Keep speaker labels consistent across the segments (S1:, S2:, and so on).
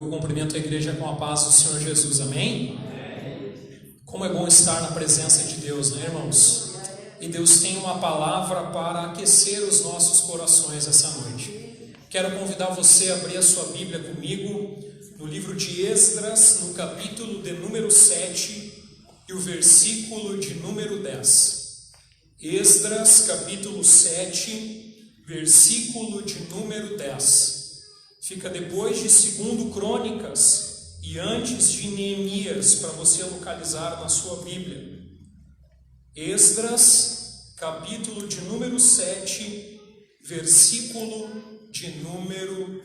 S1: Eu cumprimento a igreja com a paz do Senhor Jesus, amém? Como é bom estar na presença de Deus, né, irmãos? E Deus tem uma palavra para aquecer os nossos corações essa noite. Quero convidar você a abrir a sua Bíblia comigo no livro de Esdras, no capítulo de número 7 e o versículo de número 10. Esdras, capítulo 7, versículo de número 10. Fica depois de 2 Crônicas e antes de Neemias, para você localizar na sua Bíblia. Esdras, capítulo de número 7, versículo de número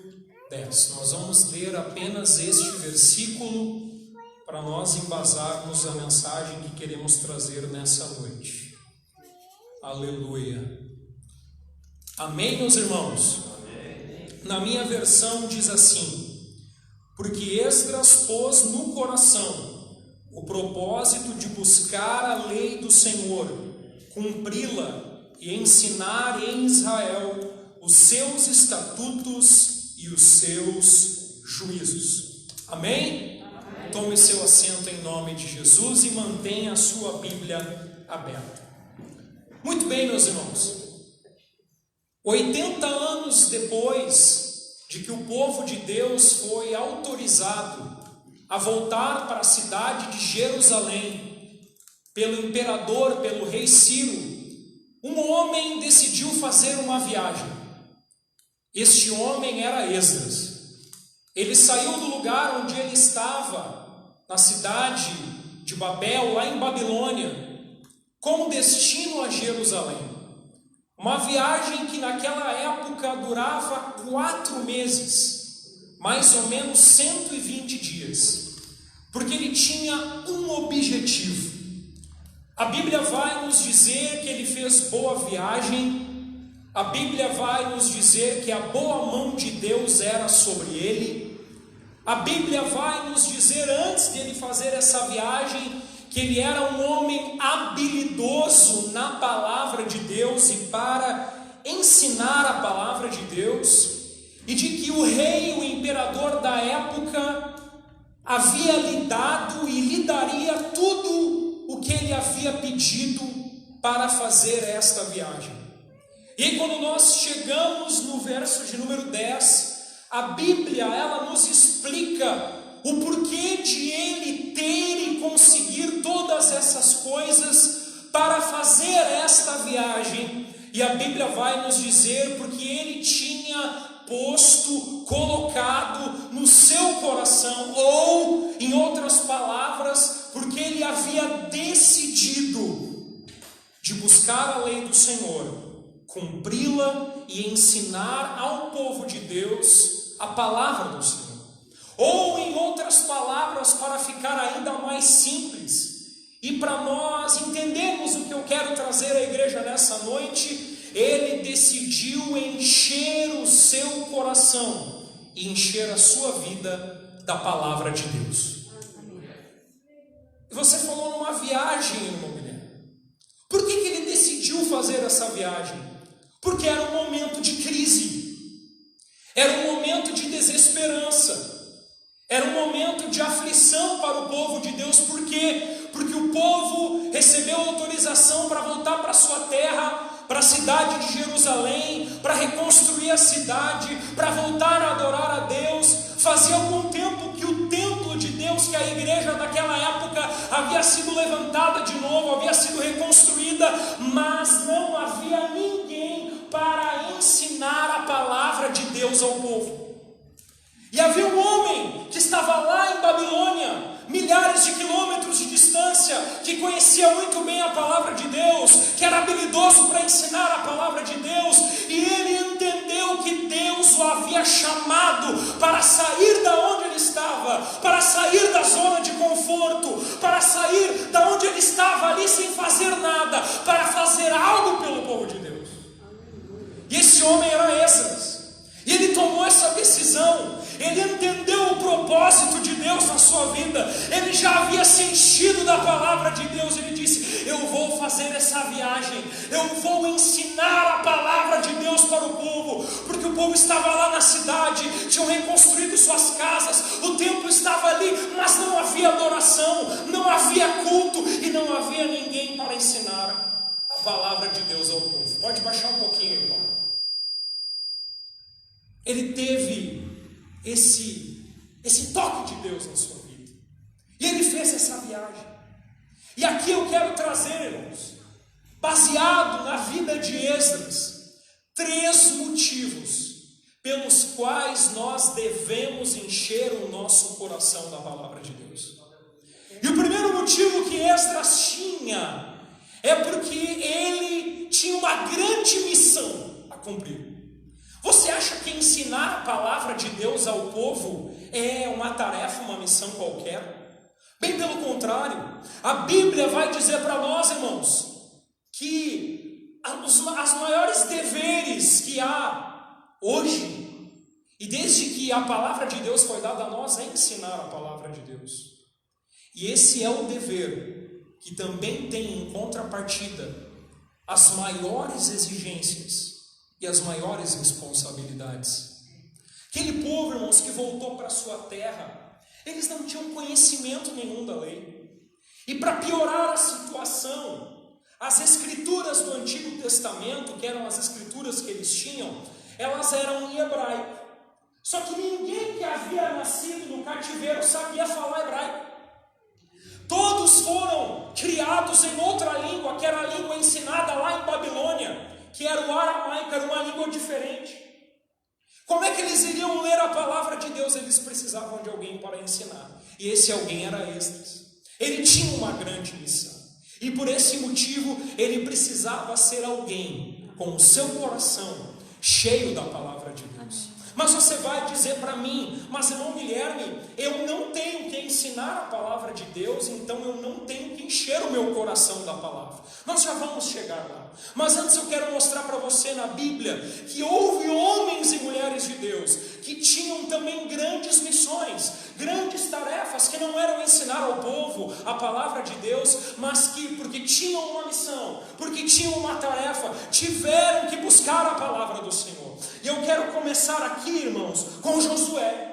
S1: 10. Nós vamos ler apenas este versículo para nós embasarmos a mensagem que queremos trazer nessa noite. Aleluia. Amém, meus irmãos? Na minha versão diz assim: porque Esdras pôs no coração o propósito de buscar a lei do Senhor, cumpri-la e ensinar em Israel os seus estatutos e os seus juízos. Amém? Amém. Tome seu assento em nome de Jesus e mantenha a sua Bíblia aberta. Muito bem, meus irmãos. 80 anos depois de que o povo de Deus foi autorizado a voltar para a cidade de Jerusalém pelo imperador, pelo rei Ciro, um homem decidiu fazer uma viagem. Este homem era Esdras. Ele saiu do lugar onde ele estava, na cidade de Babel, lá em Babilônia, com destino a Jerusalém. Uma viagem que naquela época durava 4 meses, mais ou menos 120 dias, porque ele tinha um objetivo. A Bíblia vai nos dizer que ele fez boa viagem, a Bíblia vai nos dizer que a boa mão de Deus era sobre ele, a Bíblia vai nos dizer antes de ele fazer essa viagem que ele era um homem habilidoso na palavra de Deus e para ensinar a palavra de Deus, e de que o rei, o imperador da época, havia lhe dado e lhe daria tudo o que ele havia pedido para fazer esta viagem. E aí, quando nós chegamos no verso de número 10, a Bíblia, ela nos explica o porquê de ele ter e conseguir todas essas coisas para fazer esta viagem. E a Bíblia vai nos dizer porque ele tinha posto, colocado no seu coração, ou, em outras palavras, porque ele havia decidido de buscar a lei do Senhor, cumpri-la e ensinar ao povo de Deus a palavra do Senhor. Ou, em outras palavras, para ficar ainda mais simples, e para nós entendermos o que eu quero trazer à igreja nessa noite, ele decidiu encher o seu coração e encher a sua vida da palavra de Deus. E você falou numa viagem, irmão Guilherme. Por que ele decidiu fazer essa viagem? Porque era um momento de crise, era um momento de desesperança. Era um momento de aflição para o povo de Deus. Por quê? Porque o povo recebeu autorização para voltar para a sua terra, para a cidade de Jerusalém, para reconstruir a cidade, para voltar a adorar a Deus. Fazia algum tempo que o templo de Deus, que a igreja daquela época havia sido levantada de novo, havia sido reconstruída, mas não havia ninguém para ensinar a palavra de Deus ao povo. E havia um homem que estava lá em Babilônia, milhares de quilômetros de distância, que conhecia muito bem a palavra de Deus, que era habilidoso para ensinar a palavra de Deus, e ele entendeu que Deus o havia chamado para sair da onde ele estava, para sair da zona de conforto, para sair da onde ele estava ali sem fazer nada, para fazer algo pelo povo de Deus. E esse homem era Esdras. E ele tomou essa decisão, ele entendeu o propósito de Deus na sua vida, ele já havia se enchido da palavra de Deus, ele disse: eu vou fazer essa viagem, eu vou ensinar a palavra de Deus para o povo, porque o povo estava lá na cidade, tinham reconstruído suas casas, o templo estava ali, mas não havia adoração, não havia culto e não havia ninguém para ensinar a palavra de Deus ao povo. Pode baixar um pouquinho, irmão. Ele teve esse toque de Deus na sua vida, e ele fez essa viagem. E aqui eu quero trazer, irmãos, baseado na vida de Esdras, 3 motivos pelos quais nós devemos encher o nosso coração da palavra de Deus. E o primeiro motivo que Esdras tinha é porque ele tinha uma grande missão a cumprir. Você acha que ensinar a palavra de Deus ao povo é uma tarefa, uma missão qualquer? Bem pelo contrário, a Bíblia vai dizer para nós, irmãos, que as maiores deveres que há hoje, e desde que a palavra de Deus foi dada a nós, é ensinar a palavra de Deus. E esse é o dever que também tem em contrapartida as maiores exigências e as maiores responsabilidades. Aquele povo, irmãos, que voltou para a sua terra, eles não tinham conhecimento nenhum da lei. E para piorar a situação, as escrituras do Antigo Testamento, que eram as escrituras que eles tinham, elas eram em hebraico. Só que ninguém que havia nascido no cativeiro sabia falar hebraico. Todos foram criados em outra língua, que era a língua ensinada lá em Babilônia, que era o aramaico, era uma língua diferente. Como é que eles iriam ler a palavra de Deus? Eles precisavam de alguém para ensinar. E esse alguém era Esdras. Ele tinha uma grande missão. E por esse motivo, ele precisava ser alguém com o seu coração cheio da palavra de Deus. Mas você vai dizer para mim, mas irmão Guilherme, eu não tenho que ensinar a palavra de Deus, então eu não tenho que encher o meu coração da palavra. Nós já vamos chegar lá. Mas antes eu quero mostrar para você na Bíblia que houve homens e mulheres de Deus que tinham também grandes missões, grandes tarefas, que não eram ensinar ao povo a palavra de Deus, mas que porque tinham uma missão, porque tinham uma tarefa, tiveram que buscar a palavra do Senhor. E eu quero começar aqui, irmãos, com Josué.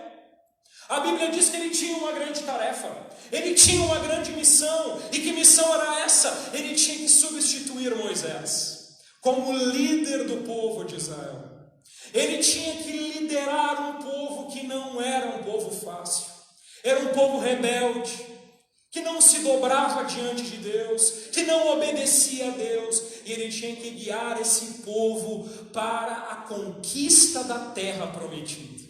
S1: A Bíblia diz que ele tinha uma grande tarefa, ele tinha uma grande missão. E que missão era essa? Ele tinha que substituir Moisés como líder do povo de Israel. Ele tinha que liderar um povo que não era um povo fácil, era um povo rebelde, que não se dobrava diante de Deus, que não obedecia a Deus, e ele tinha que guiar esse povo para a conquista da terra prometida.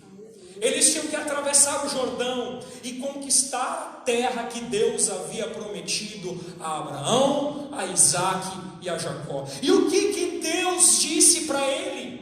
S1: Eles tinham que atravessar o Jordão e conquistar a terra que Deus havia prometido a Abraão, a Isaac e a Jacó. E o que Deus disse para ele?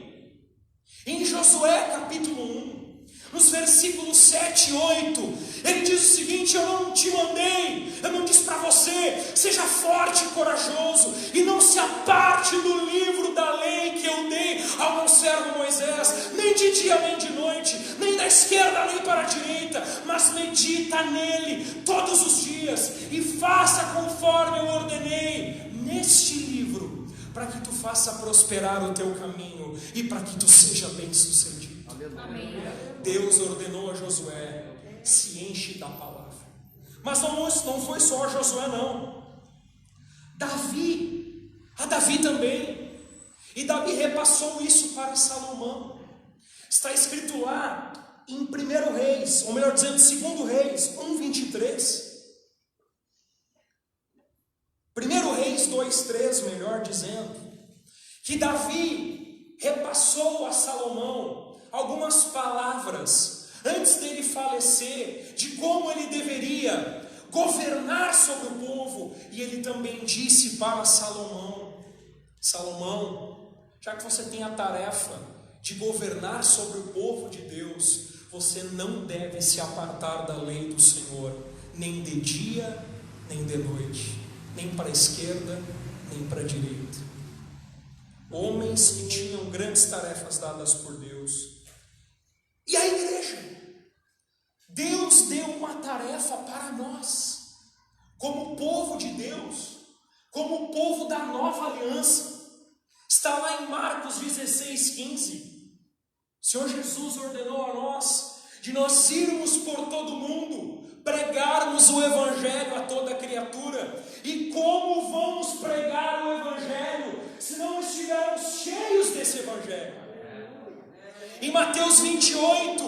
S1: Em Josué capítulo 1, nos versículos 7 e 8, ele diz o seguinte: eu não te mandei, eu não disse para você, seja forte e corajoso, e não se aparte do livro da lei que eu dei ao meu servo Moisés, nem de dia nem de noite, nem da esquerda nem para a direita, mas medita nele todos os dias, e faça conforme eu ordenei neste livro, para que tu faça prosperar o teu caminho, e para que tu seja bem sucedido. Amém. Deus ordenou a Josué: se enche da palavra. Mas não foi só a Josué, não. A Davi também. E Davi repassou isso para Salomão. Está escrito lá em 1 Reis, ou melhor dizendo, 2 Reis 1:23. 1 Reis 2:3, melhor dizendo, que Davi repassou a Salomão algumas palavras antes dele falecer, de como ele deveria governar sobre o povo. E ele também disse para Salomão: Salomão, já que você tem a tarefa de governar sobre o povo de Deus, você não deve se apartar da lei do Senhor, nem de dia, nem de noite, nem para a esquerda, nem para a direita. Homens que tinham grandes tarefas dadas por Deus. E a igreja? Deus deu uma tarefa para nós, como povo de Deus, como o povo da nova aliança. Está lá em Marcos 16:15. O Senhor Jesus ordenou a nós de nós irmos por todo mundo, pregarmos o Evangelho a toda criatura. E como vamos pregar o Evangelho se não estivermos cheios desse Evangelho? Em Mateus 28,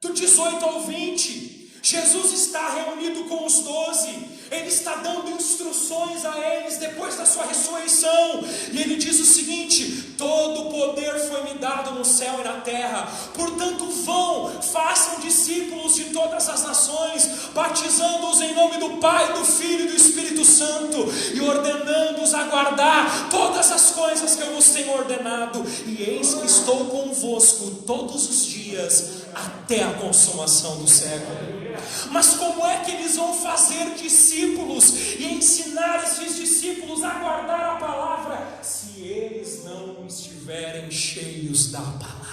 S1: do 18 ao 20, Jesus está reunido com os 12, ele está dando instruções a eles depois da sua ressurreição, e ele diz o seguinte: todo o poder foi me dado no céu e na terra, portanto vão, façam discípulos de todas as nações, batizando-os em nome do Pai, do Filho e do Espírito Santo, e ordenando-os a guardar todas as coisas que eu vos tenho ordenado, e eis que estou convosco todos os dias, até a consumação do século. Mas como é que eles vão fazer discípulos e ensinar esses discípulos a guardar a palavra, se eles não estiverem cheios da palavra?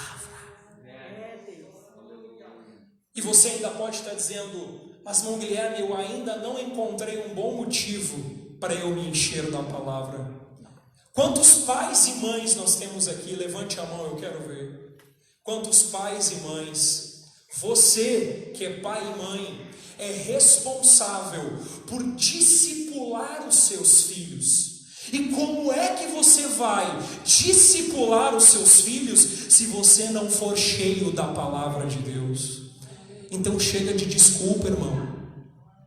S1: E você ainda pode estar dizendo: mas irmão Guilherme, eu ainda não encontrei um bom motivo para eu me encher da palavra. Quantos pais e mães nós temos aqui? Levante a mão, eu quero ver. Quantos pais e mães? Você que é pai e mãe é responsável por discipular os seus filhos. E como é que você vai discipular os seus filhos se você não for cheio da palavra de Deus? Então chega de desculpa, irmão,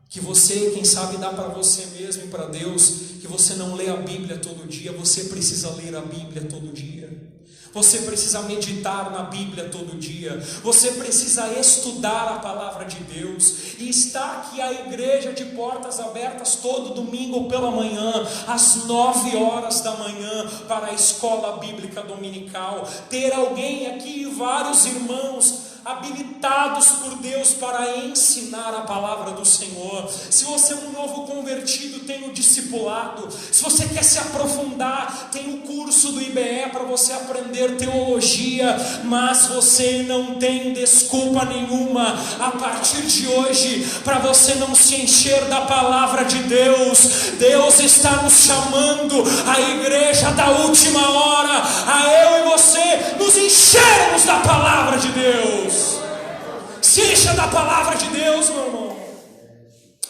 S1: que você, quem sabe, dá para você mesmo e para Deus, que você não lê a Bíblia todo dia. Você precisa ler a Bíblia todo dia. Você precisa meditar na Bíblia todo dia. Você precisa estudar a palavra de Deus. E está aqui a igreja de portas abertas todo domingo pela manhã, às 9 horas da manhã, para a escola bíblica dominical. Ter alguém aqui, vários irmãos habilitados por Deus para ensinar a palavra do Senhor. Se você é um novo convertido, tem o discipulado. Se você quer se aprofundar, tem o curso do IBE para você aprender teologia. Mas você não tem desculpa nenhuma a partir de hoje para você não se encher da palavra de Deus. Deus está nos chamando, a igreja da última hora, a eu e você nos enchermos da palavra de Deus. Se encha da palavra de Deus, meu irmão.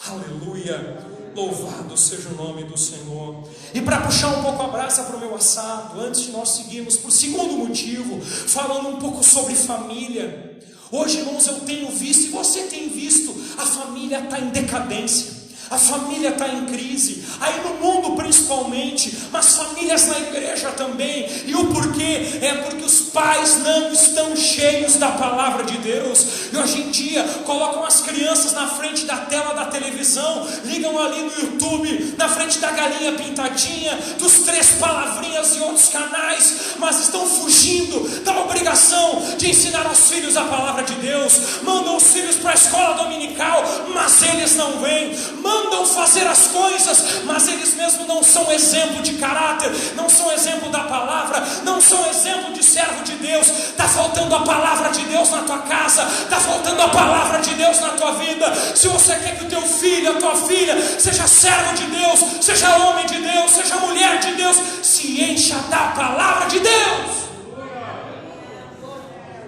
S1: Aleluia. Louvado seja o nome do Senhor. E para puxar um pouco a brasa para o meu assado, antes de nós seguirmos para o segundo motivo, falando um pouco sobre família. Hoje, irmãos, eu tenho visto, e você tem visto, a família está em decadência. A família está em crise, aí no mundo principalmente, mas famílias na igreja também. E o porquê? É porque os pais não estão cheios da palavra de Deus. E hoje em dia colocam as crianças na frente da tela da televisão, ligam ali no YouTube, na frente da galinha pintadinha, dos 3 palavrinhas e outros canais, mas estão fugindo da obrigação de ensinar aos filhos a palavra de Deus. Mandam os filhos para a escola dominical, mas eles não vêm. Mandam fazer as coisas, mas eles mesmos não são exemplo de caráter, não são exemplo da palavra, não são exemplo de servo de Deus. Está faltando a palavra de Deus na tua casa, está faltando a palavra de Deus na tua vida. Se você quer que o teu filho, a tua filha, seja servo de Deus, seja homem de Deus, seja mulher de Deus, se encha da palavra de Deus.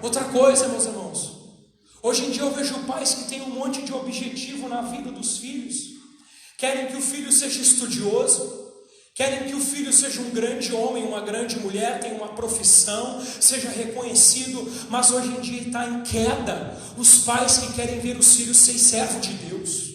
S1: Outra coisa, meus irmãos, hoje em dia eu vejo pais que têm um monte de objetivo na vida dos filhos. Querem que o filho seja estudioso, querem que o filho seja um grande homem, uma grande mulher, tenha uma profissão, seja reconhecido, mas hoje em dia está em queda os pais que querem ver os filhos ser servo de Deus.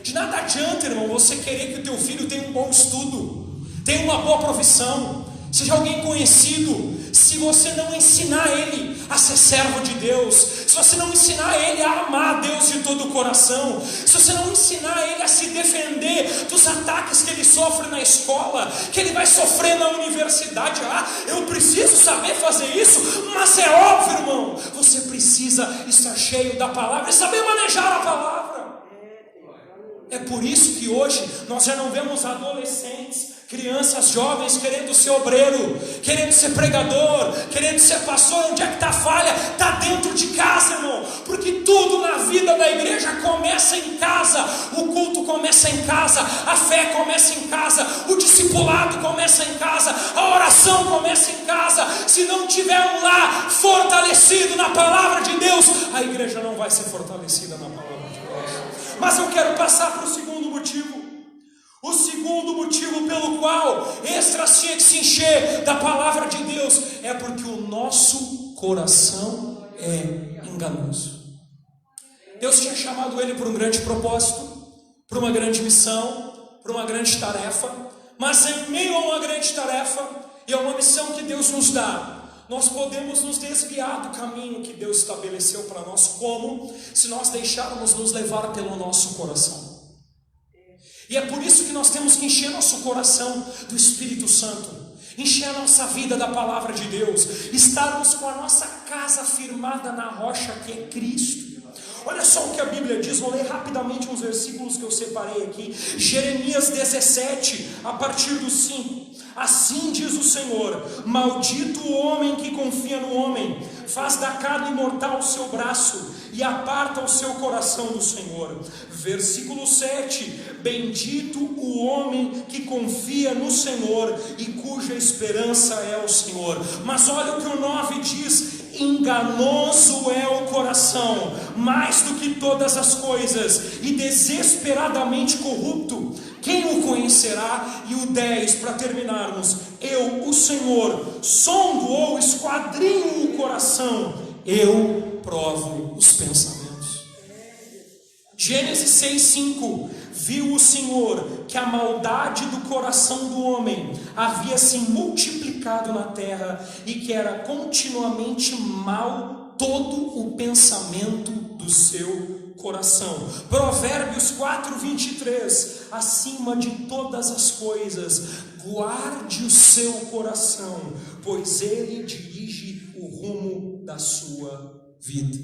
S1: De nada adianta, irmão, você querer que o teu filho tenha um bom estudo, tenha uma boa profissão, seja alguém conhecido, se você não ensinar ele a ser servo de Deus, se você não ensinar ele a amar a Deus de todo o coração, se você não ensinar ele a se defender dos ataques que ele sofre na escola, que ele vai sofrer na universidade. Eu preciso saber fazer isso, mas é óbvio, irmão, você precisa estar cheio da palavra e saber manejar a palavra. É por isso que hoje nós já não vemos adolescentes Crianças, jovens querendo ser obreiro, querendo ser pregador, querendo ser pastor. Onde é que está a falha? Está dentro de casa, irmão. Porque tudo na vida da igreja começa em casa. O culto começa em casa, a fé começa em casa, o discipulado começa em casa, a oração começa em casa. Se não tiver um lar fortalecido na palavra de Deus, a igreja não vai ser fortalecida na palavra de Deus. Mas eu quero passar para o segundo motivo. O segundo motivo pelo qual Esdras tinha que se encher da palavra de Deus é porque o nosso coração é enganoso. Deus tinha chamado ele para um grande propósito, para uma grande missão, para uma grande tarefa. Mas em meio a uma grande tarefa e a uma missão que Deus nos dá, nós podemos nos desviar do caminho que Deus estabeleceu para nós. Como? Se nós deixarmos nos levar pelo nosso coração. E é por isso que nós temos que encher nosso coração do Espírito Santo, encher a nossa vida da palavra de Deus, estarmos com a nossa casa firmada na rocha que é Cristo. Olha só o que a Bíblia diz, vou ler rapidamente uns versículos que eu separei aqui. Jeremias 17, a partir do 5. Assim diz o Senhor: maldito o homem que confia no homem, faz da carne mortal o seu braço e aparta o seu coração do Senhor. Versículo 7: bendito o homem que confia no Senhor e cuja esperança é o Senhor. Mas olha o que o 9 diz: enganoso é o coração, mais do que todas as coisas, e desesperadamente corrupto. Quem o conhecerá? E o 10, para terminarmos: eu, o Senhor, sondo ou esquadrinho o coração, eu provo os pensamentos. Gênesis 6:5: viu o Senhor que a maldade do coração do homem havia se multiplicado na terra, e que era continuamente mau todo o pensamento do seu coração. Provérbios 4:23: acima de todas as coisas, guarde o seu coração, pois ele dirige o rumo da sua vida.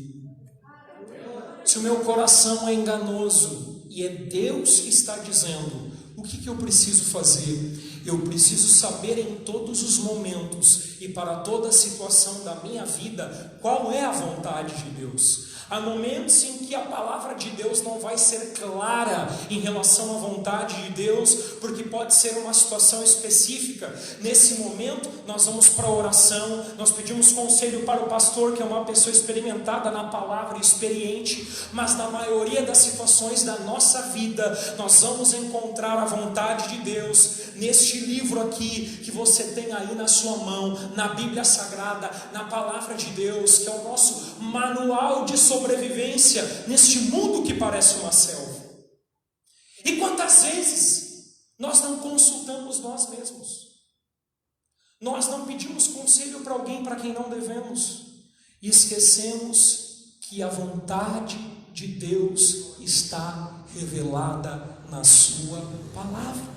S1: Se o meu coração é enganoso e é Deus que está dizendo, o que eu preciso fazer? Eu preciso saber em todos os momentos e para toda situação da minha vida qual é a vontade de Deus. Há momentos em que a palavra de Deus não vai ser clara em relação à vontade de Deus, porque pode ser uma situação específica. Nesse momento nós vamos para a oração, nós pedimos conselho para o pastor, que é uma pessoa experimentada na palavra, experiente. Mas na maioria das situações da nossa vida, nós vamos encontrar a vontade de Deus neste livro aqui, que você tem aí na sua mão, na Bíblia Sagrada, na palavra de Deus, que é o nosso manual de sobrevivência neste mundo que parece uma selva. E quantas vezes nós não consultamos nós mesmos? Nós não pedimos conselho para alguém para quem não devemos, e esquecemos que a vontade de Deus está revelada na sua palavra.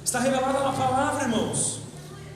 S1: Está revelada na palavra, irmãos,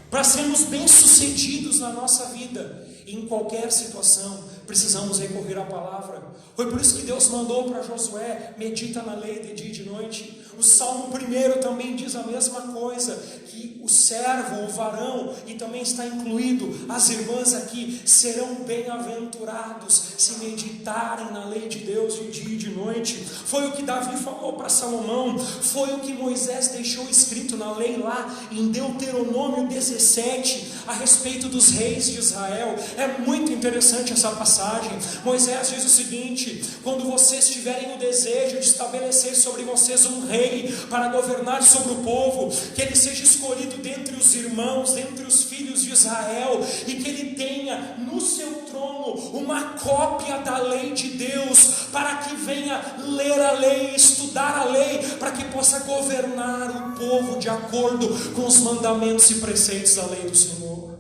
S1: para sermos bem-sucedidos na nossa vida. Em qualquer situação, precisamos recorrer à palavra. Foi por isso que Deus mandou para Josué: medita na lei de dia e de noite. O Salmo 1 também diz a mesma coisa, que o servo, o varão, e também está incluído as irmãs aqui, serão bem-aventurados se meditarem na lei de Deus de dia e de noite. Foi o que Davi falou para Salomão, foi o que Moisés deixou escrito na lei lá em Deuteronômio 17, a respeito dos reis de Israel. É muito interessante essa passagem. Moisés diz o seguinte: quando vocês tiverem o desejo de estabelecer sobre vocês um rei para governar sobre o povo, que ele seja escolhido dentre os irmãos, dentre os filhos de Israel, e que ele tenha no seu trono uma cópia da lei de Deus, para que venha ler a lei, estudar a lei, para que possa governar o povo de acordo com os mandamentos e preceitos da lei do Senhor.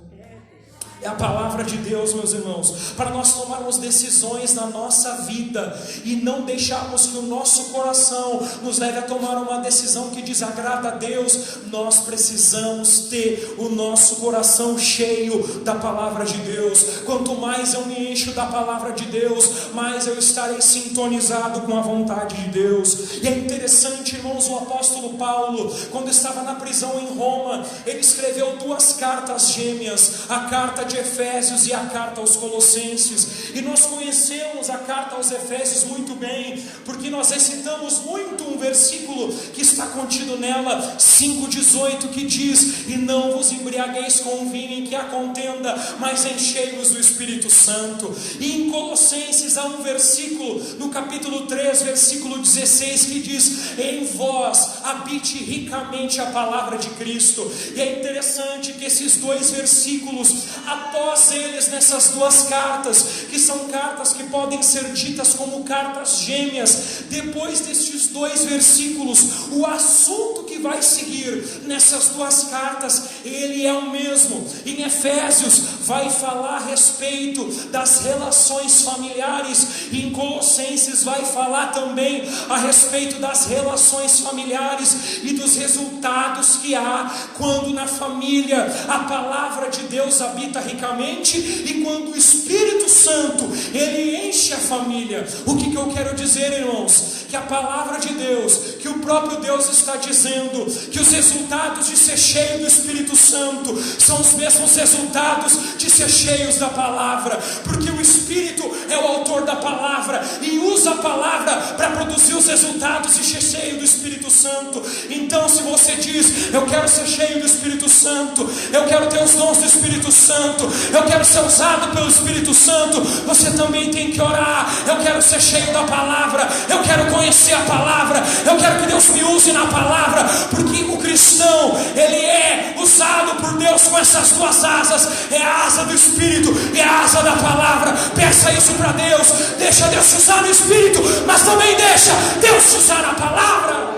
S1: é a palavra de Deus, meus irmãos, para nós tomarmos decisões na nossa vida e não deixarmos que o nosso coração nos leve a tomar uma decisão que desagrada a Deus. Nós precisamos ter o nosso coração cheio da palavra de Deus. Quanto mais eu me encho da palavra de Deus, mais eu estarei sintonizado com a vontade de Deus. E é interessante, irmãos, o apóstolo Paulo, quando estava na prisão em Roma, ele escreveu 2 cartas gêmeas, a carta de Efésios e a carta aos Colossenses. E nós conhecemos a carta aos Efésios muito bem, porque nós recitamos muito um versículo que está contido nela, 5,18, que diz: e não vos embriagueis com o vinho em que há contenda, mas enchei-vos do Espírito Santo. E em Colossenses há um versículo, no capítulo 3, versículo 16, que diz: em vós habite ricamente a palavra de Cristo. E é interessante que esses 2 versículos, após eles, nessas 2 cartas, que são cartas que podem ser ditas como cartas gêmeas, depois destes 2 versículos, o assunto que vai seguir nessas 2 cartas, ele é o mesmo. Em Efésios vai falar a respeito das relações familiares, e em Colossenses vai falar também a respeito das relações familiares e dos resultados que há quando na família a palavra de Deus habita ricamente e quando o Espírito Santo ele enche a família. O que eu quero dizer, irmãos? Que a palavra de Deus, que o próprio Deus está dizendo, que os resultados de ser cheio do Espírito Santo são os mesmos resultados de ser cheios da palavra, porque o Espírito é o autor da palavra e usa a palavra para produzir os resultados de ser cheio do Espírito Santo. Então, se você diz: eu quero ser cheio do Espírito Santo, eu quero ter os dons do Espírito Santo, eu quero ser usado pelo Espírito Santo, você também tem que orar: eu quero ser cheio da palavra, eu quero conhecer a palavra, eu quero que Deus me use na palavra, porque o cristão, ele é usado por Deus com essas 2 asas, é a asa do Espírito e a asa da palavra. Peça isso para Deus, deixa Deus te usar no Espírito, mas também deixa Deus te usar na palavra.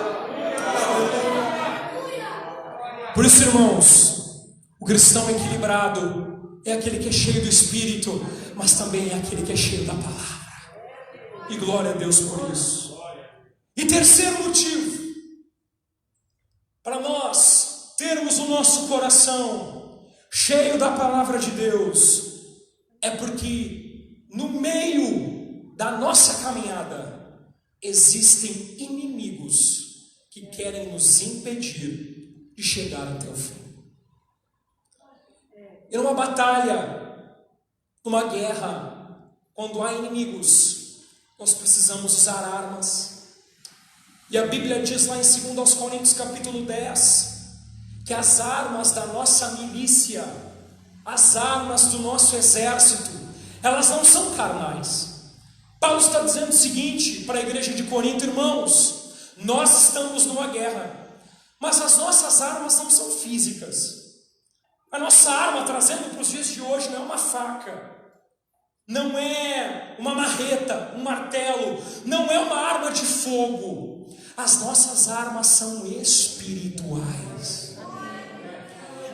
S1: Por isso, irmãos, o cristão equilibrado é aquele que é cheio do Espírito, mas também é aquele que é cheio da palavra. E glória a Deus por isso. E terceiro motivo, para nós termos o nosso coração cheio da palavra de Deus, é porque no meio da nossa caminhada existem inimigos que querem nos impedir de chegar até o fim. E numa batalha, numa guerra, quando há inimigos, nós precisamos usar armas. E a Bíblia diz lá em 2 Coríntios capítulo 10, que as armas da nossa milícia, as armas do nosso exército, elas não são carnais. Paulo está dizendo o seguinte para a igreja de Corinto: irmãos, nós estamos numa guerra, mas as nossas armas não são físicas. A nossa arma, trazendo para os dias de hoje, não é uma faca, não é uma marreta, um martelo, não é uma arma de fogo. As nossas armas são espirituais.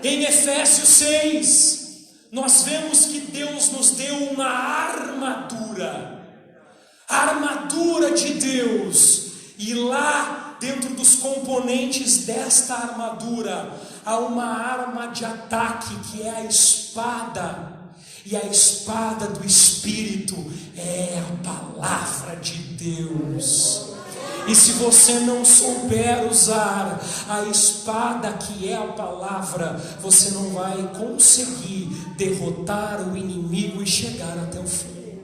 S1: Em Efésios 6, nós vemos que Deus nos deu uma armadura, a armadura de Deus, e lá dentro dos componentes desta armadura há uma arma de ataque que é a espada. E a espada do Espírito é a palavra de Deus. E se você não souber usar a espada que é a palavra, você não vai conseguir derrotar o inimigo e chegar até o fim.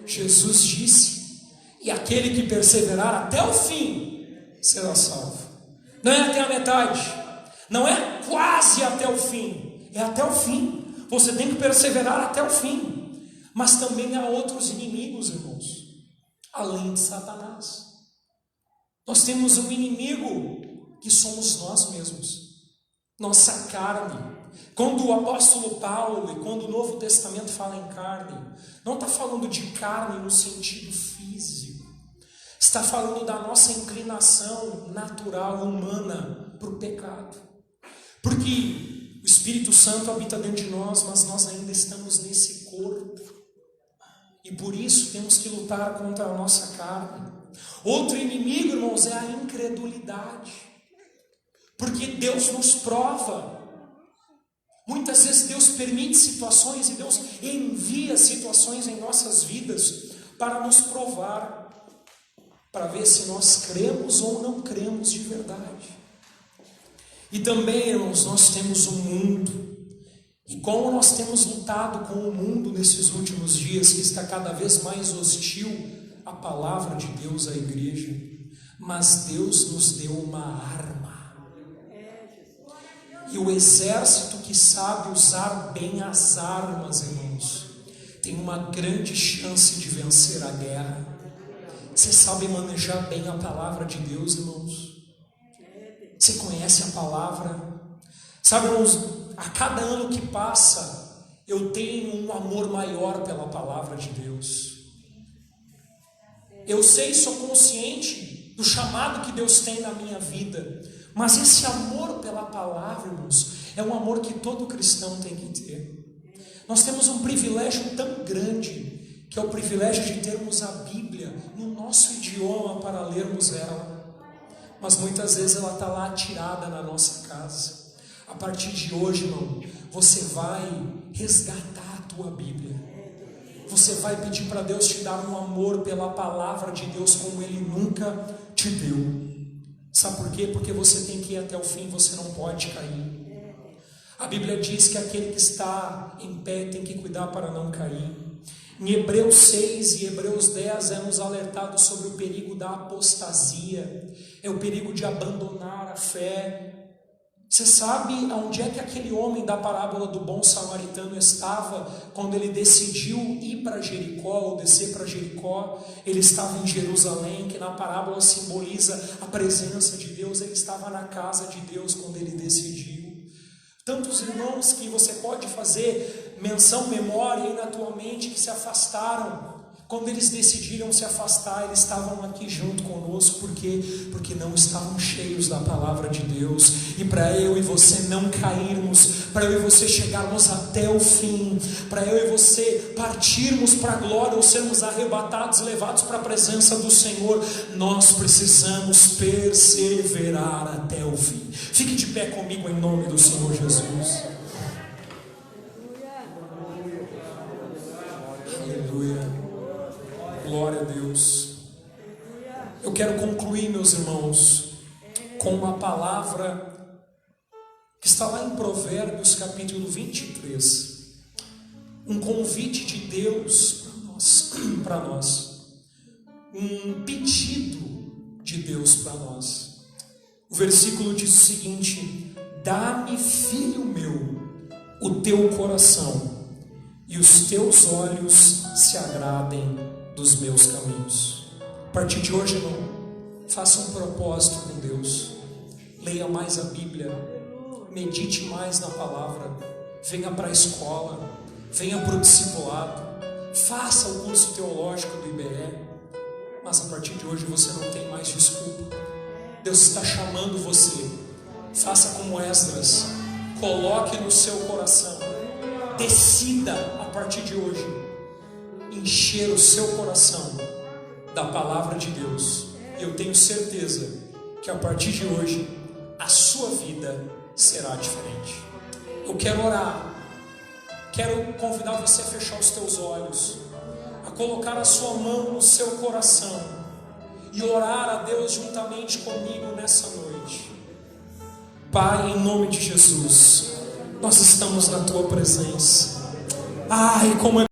S1: Jesus disse: e aquele que perseverar até o fim será salvo. Não é até a metade, não é quase até o fim, é até o fim. Você tem que perseverar até o fim. Mas também há outros inimigos, irmãos, além de Satanás. Nós temos um inimigo que somos nós mesmos, nossa carne. Quando o apóstolo Paulo e quando o Novo Testamento fala em carne, não está falando de carne no sentido físico, está falando da nossa inclinação natural humana para o pecado. Porque O Espírito Santo habita dentro de nós, mas nós ainda estamos nesse corpo. E por isso temos que lutar contra a nossa carne. Outro inimigo, irmãos, é a incredulidade. Porque Deus nos prova. Muitas vezes Deus permite situações e Deus envia situações em nossas vidas para nos provar, para ver se nós cremos ou não cremos de verdade. E também, irmãos, nós temos um mundo. E como nós temos lutado com o mundo nesses últimos dias, que está cada vez mais hostil à palavra de Deus, à igreja, mas Deus nos deu uma arma. E o exército que sabe usar bem as armas, irmãos, tem uma grande chance de vencer a guerra. Você sabe manejar bem a palavra de Deus, irmãos? Você conhece a palavra? Sabe, irmãos, a cada ano que passa, eu tenho um amor maior pela palavra de Deus. Eu sei, sou consciente do chamado que Deus tem na minha vida, mas esse amor pela palavra, irmãos, é um amor que todo cristão tem que ter. Nós temos um privilégio tão grande, que é o privilégio de termos a Bíblia no nosso idioma para lermos ela. Mas muitas vezes ela está lá tirada na nossa casa. A partir de hoje, irmão, você vai resgatar a tua Bíblia. Você vai pedir para Deus te dar um amor pela palavra de Deus como Ele nunca te deu. Sabe por quê? Porque você tem que ir até o fim, você não pode cair. A Bíblia diz que aquele que está em pé tem que cuidar para não cair. Em Hebreus 6 e Hebreus 10 é nos alertado sobre o perigo da apostasia. É o perigo de abandonar a fé. Você sabe aonde é que aquele homem da parábola do bom samaritano estava quando ele decidiu ir para Jericó ou descer para Jericó? Ele estava em Jerusalém, que na parábola simboliza a presença de Deus. Ele estava na casa de Deus quando ele decidiu. Tantos irmãos que você pode fazer menção, memória aí na tua mente que se afastaram. Quando eles decidiram se afastar, eles estavam aqui junto conosco. Por quê? Porque não estavam cheios da palavra de Deus. E para eu e você não cairmos, para eu e você chegarmos até o fim, para eu e você partirmos para a glória ou sermos arrebatados, levados para a presença do Senhor, nós precisamos perseverar até o fim. Fique de pé comigo em nome do Senhor Jesus. Aleluia. Glória a Deus. Eu quero concluir, meus irmãos, com uma palavra que está lá em Provérbios capítulo 23. Um convite de Deus para nós. Um pedido de Deus para nós. O versículo diz o seguinte: dá-me, filho meu, o teu coração, e os teus olhos se agradem dos meus caminhos. A partir de hoje, irmão, faça um propósito com Deus. Leia mais a Bíblia, medite mais na palavra, venha para a escola, venha para o discipulado, faça o curso teológico do IBE, mas a partir de hoje você não tem mais desculpa. Deus está chamando você. Faça como Esdras, coloque no seu coração, decida a partir de hoje encher o seu coração da palavra de Deus. E eu tenho certeza que a partir de hoje a sua vida será diferente. Eu quero orar. Quero convidar você a fechar os teus olhos, a colocar a sua mão no seu coração e orar a Deus juntamente comigo nessa noite. Pai, em nome de Jesus, nós estamos na tua presença. Ai, como é